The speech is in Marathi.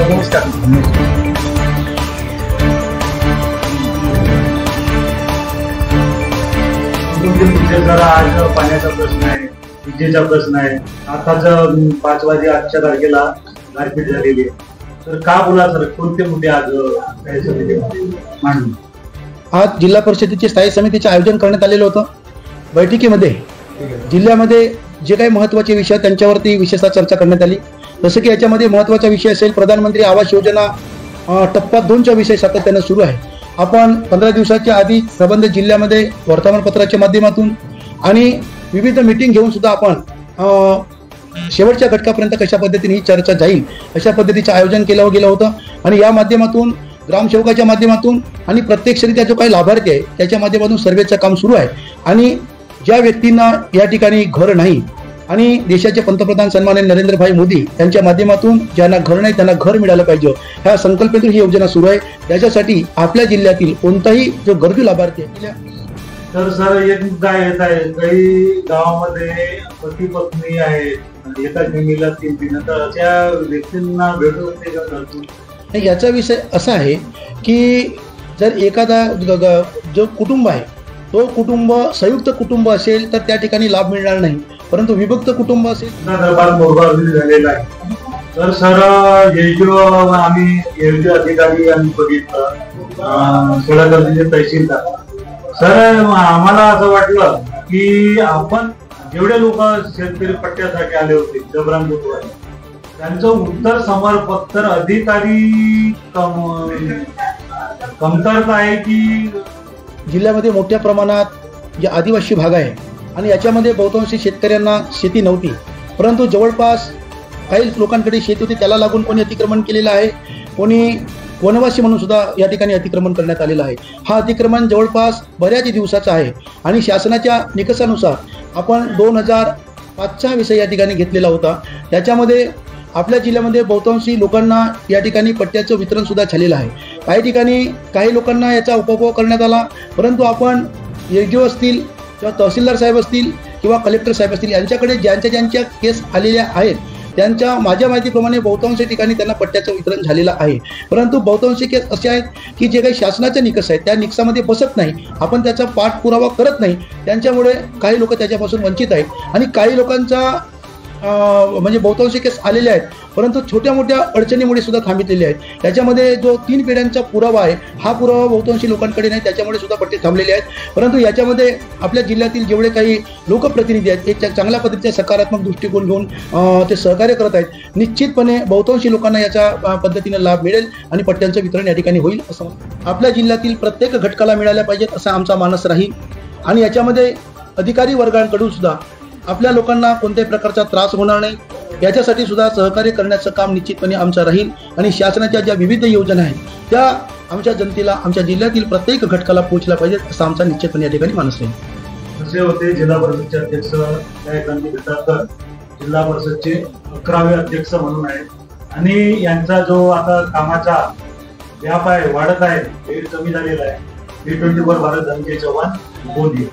नमस्कार. जरा आज पाण्याचा प्रश्न आहे, विजेचा प्रश्न आहे. आताच 5 वाजे आजच्या तारखेला गारपीट झालेली आहे. तर का बोला सर, कोणते मुद्दे आज मांडू? आज जिल्हा परिषदेचे स्थायी समितीचे आयोजन करण्यात आलेलं होतं. बैठकीमध्ये जिल्ह्यामध्ये जे काही महत्त्वाचे विषय त्यांच्यावरती विशेषतः चर्चा करण्यात आली. जसं की याच्यामध्ये महत्त्वाचा विषय असेल प्रधानमंत्री आवास योजना टप्पा 2चा विषय सातत्यानं सुरू आहे. आपण 15 दिवसाच्या आधी संबंधित जिल्ह्यामध्ये वर्तमानपत्राच्या माध्यमातून आणि विविध मीटिंग घेऊन सुद्धा आपण शेवटच्या घटकापर्यंत कशा पद्धतीने ही चर्चा जाईल अशा पद्धतीचं आयोजन केलं गेलं होतं. आणि या माध्यमातून ग्रामसेवकाच्या माध्यमातून आणि प्रत्यक्षरित्या जो काही लाभार्थी आहे त्याच्या माध्यमातून सर्वेचं काम सुरू आहे. आणि ज्या व्यक्तींना या ठिकाणी घर नाही आणि देशाचे पंतप्रधान सन्माननीय नरेंद्रभाई मोदी यांच्या माध्यमातून ज्यांना घर नाही त्यांना घर मिळालं पाहिजे ह्या संकल्पनेतून ही योजना सुरू आहे. त्याच्यासाठी आपल्या जिल्ह्यातील कोणताही जो गरजू लाभार्थी आहे. तर सर एक मुद्दा येत आहे, काही गावामध्ये पती पत्नी आहेत, एका जमिनीला 3 तर अशा व्यक्तींना भेटू शकते. याचा विषय असा आहे की जर एखादा जो कुटुंब आहे तो कुटुंब संयुक्त कुटुंब असेल तर त्या ठिकाणी लाभ मिळणार नाही, परंतु विभक्त कुटुंब असेल झालेला आहे. तर सर आम्ही अधिकारी आम्ही बघितलं सोलापूरचे तहसीलदार सर, आम्हाला असं वाटलं की आपण जेवढे लोक शेतकरी पट्ट्यासाठी आले होते जबरान बुटवाले त्यांचं उत्तर समर्पक तर अधिकारी कमतरता आहे की जिल्ह्यामध्ये मोठ्या प्रमाणात जे आदिवासी भाग आहे आणि याच्यामध्ये बहुतांशी शेतकऱ्यांना शेती नव्हती, परंतु जवळपास काही लोकांकडे शेती होती. त्याला लागून कोणी अतिक्रमण केलेलं आहे, कोणी वनवासी म्हणून सुद्धा या ठिकाणी अतिक्रमण करण्यात आलेलं आहे. हा अतिक्रमण जवळपास बऱ्याच दिवसाचा आहे आणि शासनाच्या निकषानुसार आपण 2005चा विषय या ठिकाणी घेतलेला होता. त्याच्यामध्ये आपल्या जिल्ह्यामध्ये बहुतांशी लोकांना या ठिकाणी पट्ट्याचं वितरण सुद्धा झालेलं आहे. काही ठिकाणी काही लोकांना याचा उपभोग करण्यात आला, परंतु आपण एसडीओ असतील किंवा तहसीलदार साहेब असतील किंवा कलेक्टर साहेब असतील यांच्याकडे ज्यांच्या केस आलेल्या आहेत त्यांच्या माझ्या माहितीप्रमाणे बहुतांश ठिकाणी त्यांना पट्ट्याचं वितरण झालेलं आहे. परंतु बहुतांशी केस असे आहेत की जे काही शासनाचे निकष आहेत त्या निकषामध्ये बसत नाही, आपण त्याचा पाठपुरावा करत नाही, त्यांच्यामुळे काही लोक त्याच्यापासून वंचित आहेत. आणि काही लोकांचा म्हणजे बहुतांशी केस आलेले आहेत, परंतु छोट्या मोठ्या अडचणीमुळे सुद्धा थांबितलेले आहेत. त्याच्यामध्ये जो 3 पिढ्यांचा पुरावा आहे हा पुरावा बहुतांशी लोकांकडे नाही, त्याच्यामुळे सुद्धा पट्टे थांबलेले आहेत. परंतु याच्यामध्ये आपल्या जिल्ह्यातील जेवढे काही लोकप्रतिनिधी आहेत ते चांगल्या पद्धतीचा सकारात्मक दृष्टिकोन घेऊन ते सहकार्य करत आहेत. निश्चितपणे बहुतांशी लोकांना याच्या पद्धतीने लाभ मिळेल आणि पट्ट्यांचं वितरण या ठिकाणी होईल असं आपल्या जिल्ह्यातील प्रत्येक घटकाला मिळाल्या पाहिजेत असा आमचा मानस राहील. आणि याच्यामध्ये अधिकारी वर्गांकडून सुद्धा आपल्या लोकांना कोणत्याही प्रकारचा त्रास होणार नाही याच्यासाठी सुद्धा सहकार्य करण्याचं काम निश्चितपणे आमचं राहील. आणि शासनाच्या ज्या विविध योजना आहेत त्या आमच्या जनतेला आमच्या जिल्ह्यातील प्रत्येक घटकाला पोहोचल्या पाहिजेत असा आमचा निश्चितपणे या ठिकाणी मानस राहील. असे होते जिल्हा परिषदचे अध्यक्ष जिल्हा परिषदचे 11वे अध्यक्ष म्हणून आहेत आणि यांचा जो आता कामाचा व्याप आहे वाढत आहे, वेळ कमी झालेला आहे. T24 भारत धनंजय चव्हाण बोलले.